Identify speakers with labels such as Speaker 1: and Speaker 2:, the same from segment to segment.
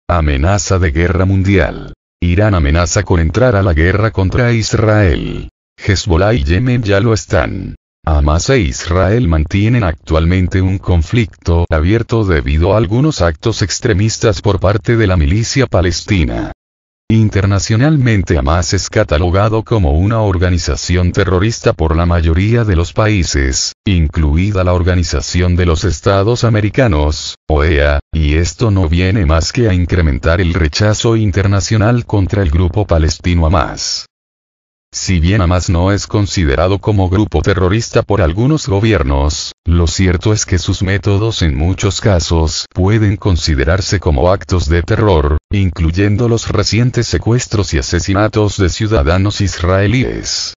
Speaker 1: Amenaza de guerra mundial. Irán amenaza con entrar a la guerra contra Israel. Hezbollah y Yemen ya lo están. Hamás e Israel mantienen actualmente un conflicto abierto debido a algunos actos extremistas por parte de la milicia palestina. Internacionalmente Hamás es catalogado como una organización terrorista por la mayoría de los países, incluida la Organización de los Estados Americanos, OEA, y esto no viene más que a incrementar el rechazo internacional contra el grupo palestino Hamás. Si bien Hamás no es considerado como grupo terrorista por algunos gobiernos, lo cierto es que sus métodos en muchos casos pueden considerarse como actos de terror, incluyendo los recientes secuestros y asesinatos de ciudadanos israelíes.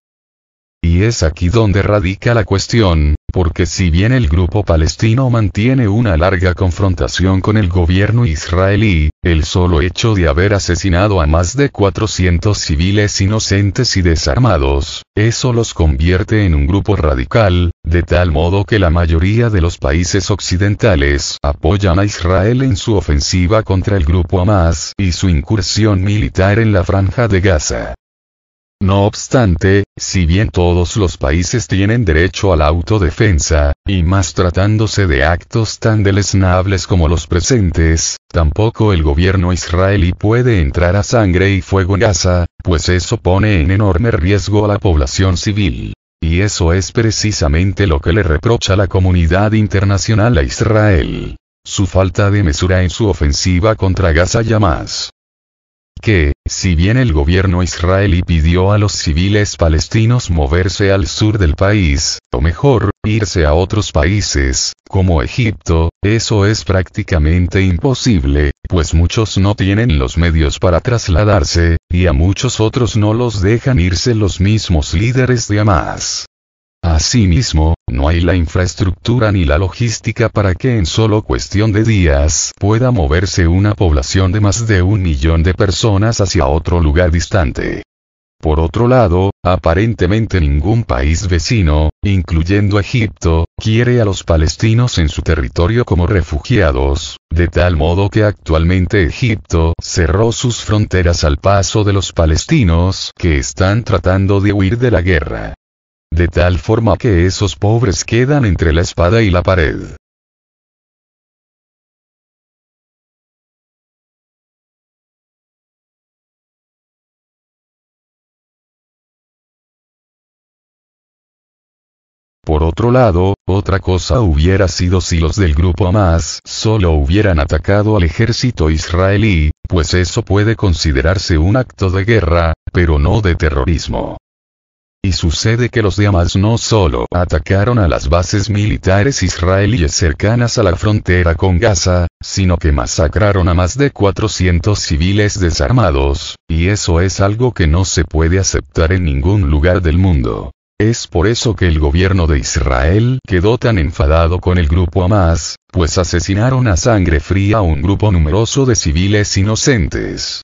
Speaker 1: Y es aquí donde radica la cuestión, porque si bien el grupo palestino mantiene una larga confrontación con el gobierno israelí, el solo hecho de haber asesinado a más de 400 civiles inocentes y desarmados, eso los convierte en un grupo radical, de tal modo que la mayoría de los países occidentales apoyan a Israel en su ofensiva contra el grupo Hamás y su incursión militar en la Franja de Gaza. No obstante, si bien todos los países tienen derecho a la autodefensa, y más tratándose de actos tan deleznables como los presentes, tampoco el gobierno israelí puede entrar a sangre y fuego en Gaza, pues eso pone en enorme riesgo a la población civil. Y eso es precisamente lo que le reprocha la comunidad internacional a Israel. Su falta de mesura en su ofensiva contra Gaza y Hamás. Que, si bien el gobierno israelí pidió a los civiles palestinos moverse al sur del país, o mejor, irse a otros países, como Egipto, eso es prácticamente imposible, pues muchos no tienen los medios para trasladarse, y a muchos otros no los dejan irse los mismos líderes de Hamás. Asimismo, no hay la infraestructura ni la logística para que en solo cuestión de días pueda moverse una población de más de 1 millón de personas hacia otro lugar distante. Por otro lado, aparentemente ningún país vecino, incluyendo Egipto, quiere a los palestinos en su territorio como refugiados, de tal modo que actualmente Egipto cerró sus fronteras al paso de los palestinos que están tratando de huir de la guerra. De tal forma que esos pobres quedan entre la espada y la pared. Por otro lado, otra cosa hubiera sido si los del grupo Hamás solo hubieran atacado al ejército israelí, pues eso puede considerarse un acto de guerra, pero no de terrorismo. Y sucede que los de Hamás no solo atacaron a las bases militares israelíes cercanas a la frontera con Gaza, sino que masacraron a más de 400 civiles desarmados, y eso es algo que no se puede aceptar en ningún lugar del mundo. Es por eso que el gobierno de Israel quedó tan enfadado con el grupo Hamás, pues asesinaron a sangre fría a un grupo numeroso de civiles inocentes.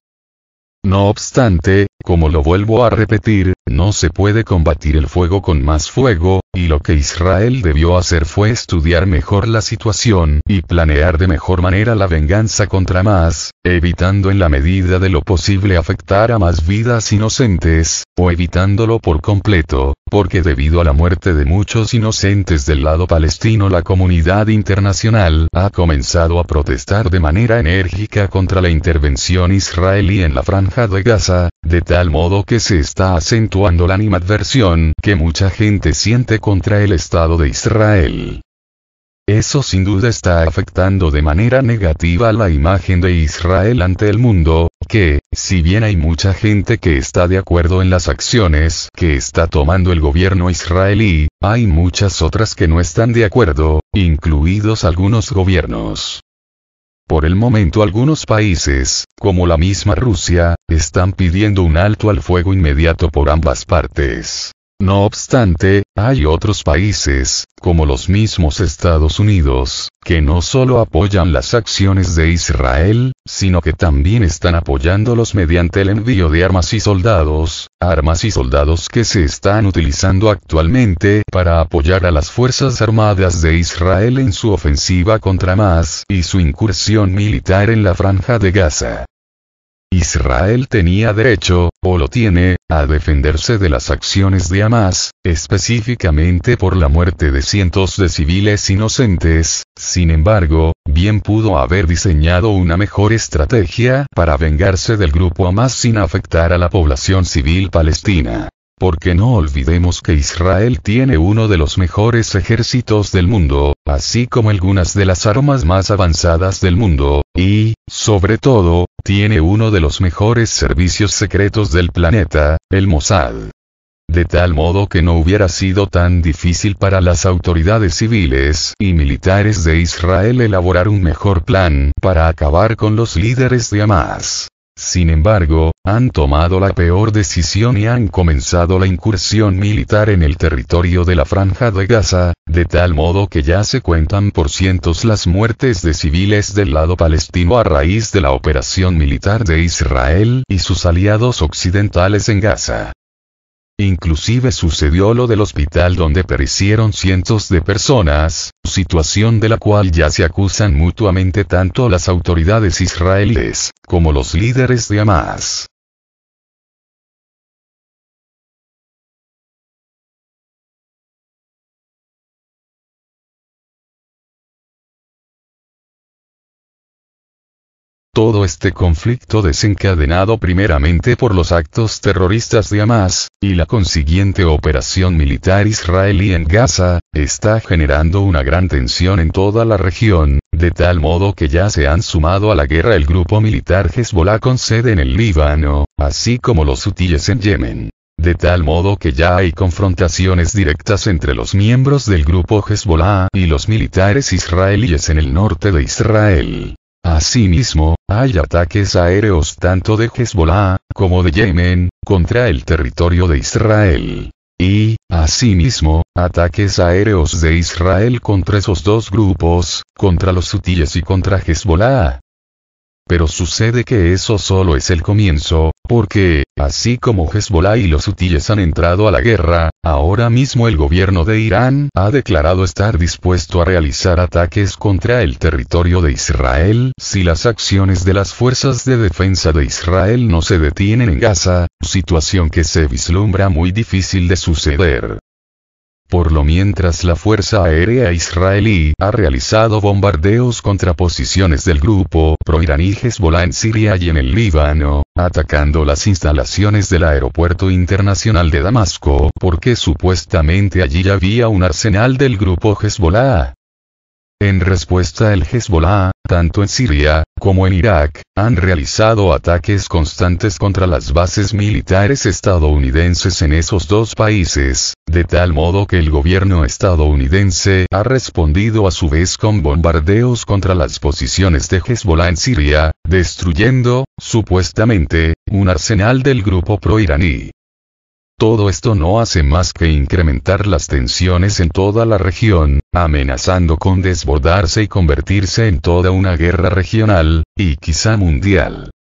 Speaker 1: No obstante, como lo vuelvo a repetir, no se puede combatir el fuego con más fuego, y lo que Israel debió hacer fue estudiar mejor la situación y planear de mejor manera la venganza contra Hamás, evitando en la medida de lo posible afectar a más vidas inocentes, o evitándolo por completo, porque debido a la muerte de muchos inocentes del lado palestino la comunidad internacional ha comenzado a protestar de manera enérgica contra la intervención israelí en la Franja de Gaza, de tal modo que se está acentuando la animadversión que mucha gente siente contra el Estado de Israel. Eso sin duda está afectando de manera negativa la imagen de Israel ante el mundo, que, si bien hay mucha gente que está de acuerdo en las acciones que está tomando el gobierno israelí, hay muchas otras que no están de acuerdo, incluidos algunos gobiernos. Por el momento algunos países, como la misma Rusia, están pidiendo un alto al fuego inmediato por ambas partes. No obstante, hay otros países, como los mismos Estados Unidos, que no solo apoyan las acciones de Israel, sino que también están apoyándolos mediante el envío de armas y soldados que se están utilizando actualmente para apoyar a las Fuerzas Armadas de Israel en su ofensiva contra Hamás y su incursión militar en la Franja de Gaza. Israel tenía derecho, o lo tiene, a defenderse de las acciones de Hamás, específicamente por la muerte de cientos de civiles inocentes. Sin embargo, bien pudo haber diseñado una mejor estrategia para vengarse del grupo Hamás sin afectar a la población civil palestina. Porque no olvidemos que Israel tiene uno de los mejores ejércitos del mundo, así como algunas de las armas más avanzadas del mundo, y, sobre todo, tiene uno de los mejores servicios secretos del planeta, el Mossad. De tal modo que no hubiera sido tan difícil para las autoridades civiles y militares de Israel elaborar un mejor plan para acabar con los líderes de Hamás. Sin embargo, han tomado la peor decisión y han comenzado la incursión militar en el territorio de la Franja de Gaza, de tal modo que ya se cuentan por cientos las muertes de civiles del lado palestino a raíz de la operación militar de Israel y sus aliados occidentales en Gaza. Inclusive sucedió lo del hospital donde perecieron cientos de personas, situación de la cual ya se acusan mutuamente tanto las autoridades israelíes, como los líderes de Hamás. Todo este conflicto desencadenado primeramente por los actos terroristas de Hamás, y la consiguiente operación militar israelí en Gaza, está generando una gran tensión en toda la región, de tal modo que ya se han sumado a la guerra el grupo militar Hezbollah con sede en el Líbano, así como los hutíes en Yemen. De tal modo que ya hay confrontaciones directas entre los miembros del grupo Hezbollah y los militares israelíes en el norte de Israel. Asimismo, hay ataques aéreos tanto de Hezbollah, como de Yemen, contra el territorio de Israel. Y, asimismo, ataques aéreos de Israel contra esos dos grupos, contra los hutíes y contra Hezbollah. Pero sucede que eso solo es el comienzo, porque, así como Hezbollah y los hutíes han entrado a la guerra, ahora mismo el gobierno de Irán ha declarado estar dispuesto a realizar ataques contra el territorio de Israel si las acciones de las fuerzas de defensa de Israel no se detienen en Gaza, situación que se vislumbra muy difícil de suceder. Por lo mientras la Fuerza Aérea Israelí ha realizado bombardeos contra posiciones del grupo pro-iraní Hezbollah en Siria y en el Líbano, atacando las instalaciones del aeropuerto internacional de Damasco porque supuestamente allí había un arsenal del grupo Hezbollah. En respuesta el Hezbollah, tanto en Siria, como en Irak, han realizado ataques constantes contra las bases militares estadounidenses en esos dos países, de tal modo que el gobierno estadounidense ha respondido a su vez con bombardeos contra las posiciones de Hezbollah en Siria, destruyendo, supuestamente, un arsenal del grupo pro-iraní. Todo esto no hace más que incrementar las tensiones en toda la región, amenazando con desbordarse y convertirse en toda una guerra regional, y quizá mundial.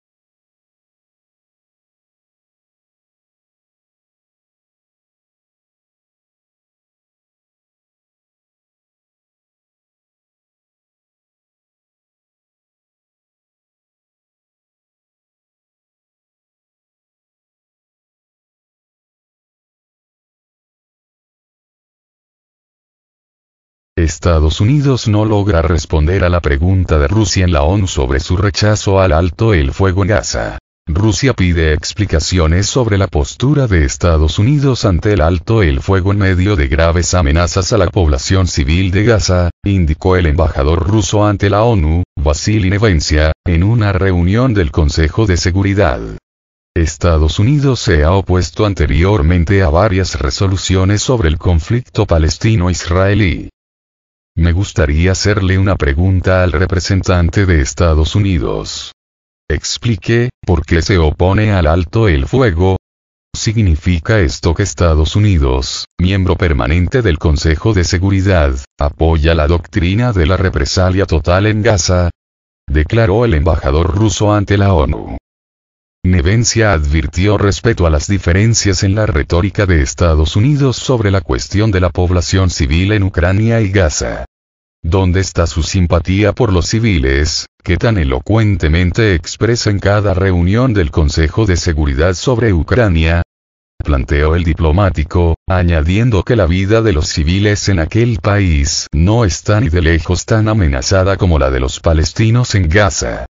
Speaker 1: Estados Unidos no logra responder a la pregunta de Rusia en la ONU sobre su rechazo al alto el fuego en Gaza. Rusia pide explicaciones sobre la postura de Estados Unidos ante el alto el fuego en medio de graves amenazas a la población civil de Gaza, indicó el embajador ruso ante la ONU, Vasily Nevencia, en una reunión del Consejo de Seguridad. Estados Unidos se ha opuesto anteriormente a varias resoluciones sobre el conflicto palestino-israelí. Me gustaría hacerle una pregunta al representante de Estados Unidos. Explique, ¿por qué se opone al alto el fuego? Significa esto que Estados Unidos, miembro permanente del Consejo de Seguridad, apoya la doctrina de la represalia total en Gaza, declaró el embajador ruso ante la ONU. Nevencia advirtió respecto a las diferencias en la retórica de Estados Unidos sobre la cuestión de la población civil en Ucrania y Gaza. ¿Dónde está su simpatía por los civiles, que tan elocuentemente expresa en cada reunión del Consejo de Seguridad sobre Ucrania? Planteó el diplomático, añadiendo que la vida de los civiles en aquel país no está ni de lejos tan amenazada como la de los palestinos en Gaza.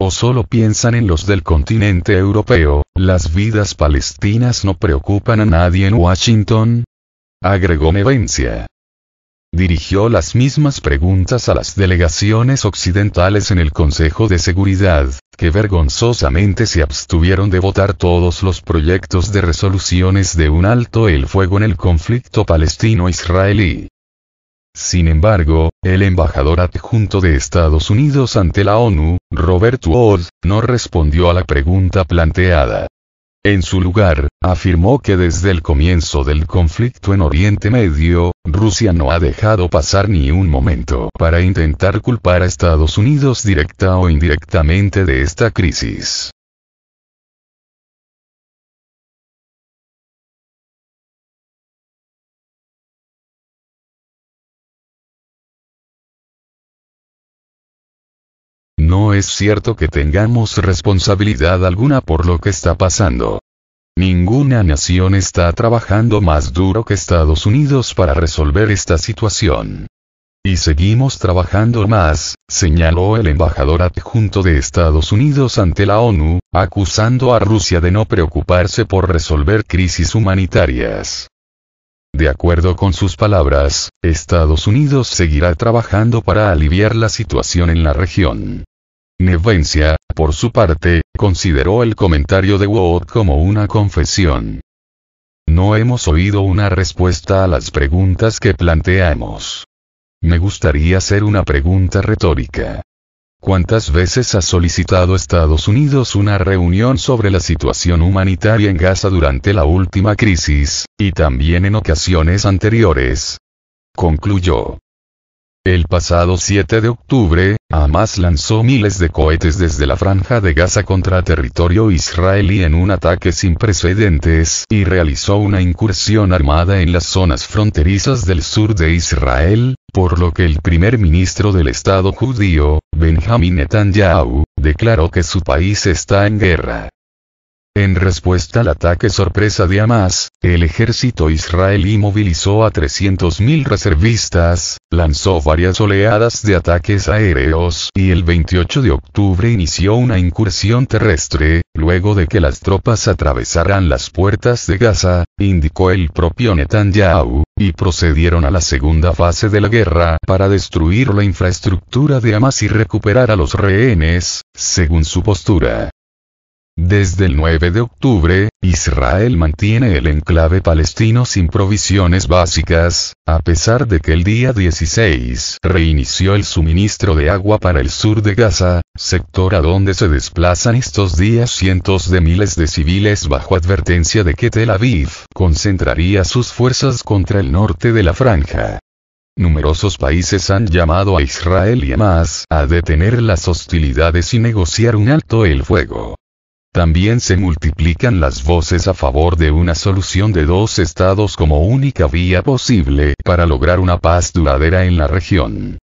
Speaker 1: ¿O solo piensan en los del continente europeo? ¿Las vidas palestinas no preocupan a nadie en Washington?, agregó Nevencia. Dirigió las mismas preguntas a las delegaciones occidentales en el Consejo de Seguridad, que vergonzosamente se abstuvieron de votar todos los proyectos de resoluciones de un alto el fuego en el conflicto palestino-israelí. Sin embargo, el embajador adjunto de Estados Unidos ante la ONU, Robert Wood, no respondió a la pregunta planteada. En su lugar, afirmó que desde el comienzo del conflicto en Oriente Medio, Rusia no ha dejado pasar ni un momento para intentar culpar a Estados Unidos directa o indirectamente de esta crisis. No es cierto que tengamos responsabilidad alguna por lo que está pasando. Ninguna nación está trabajando más duro que Estados Unidos para resolver esta situación. Y seguimos trabajando más, señaló el embajador adjunto de Estados Unidos ante la ONU, acusando a Rusia de no preocuparse por resolver crisis humanitarias. De acuerdo con sus palabras, Estados Unidos seguirá trabajando para aliviar la situación en la región. Nevencia, por su parte, consideró el comentario de Wood como una confesión. No hemos oído una respuesta a las preguntas que planteamos. Me gustaría hacer una pregunta retórica. ¿Cuántas veces ha solicitado Estados Unidos una reunión sobre la situación humanitaria en Gaza durante la última crisis, y también en ocasiones anteriores? Concluyó. El pasado 7 de octubre, Hamas lanzó miles de cohetes desde la franja de Gaza contra territorio israelí en un ataque sin precedentes y realizó una incursión armada en las zonas fronterizas del sur de Israel, por lo que el primer ministro del Estado judío, Benjamin Netanyahu, declaró que su país está en guerra. En respuesta al ataque sorpresa de Hamas, el ejército israelí movilizó a 300.000 reservistas, lanzó varias oleadas de ataques aéreos y el 28 de octubre inició una incursión terrestre, luego de que las tropas atravesaran las puertas de Gaza, indicó el propio Netanyahu, y procedieron a la segunda fase de la guerra para destruir la infraestructura de Hamas y recuperar a los rehenes, según su postura. Desde el 9 de octubre, Israel mantiene el enclave palestino sin provisiones básicas, a pesar de que el día 16 reinició el suministro de agua para el sur de Gaza, sector a donde se desplazan estos días cientos de miles de civiles bajo advertencia de que Tel Aviv concentraría sus fuerzas contra el norte de la franja. Numerosos países han llamado a Israel y Hamas a detener las hostilidades y negociar un alto el fuego. También se multiplican las voces a favor de una solución de dos estados como única vía posible para lograr una paz duradera en la región.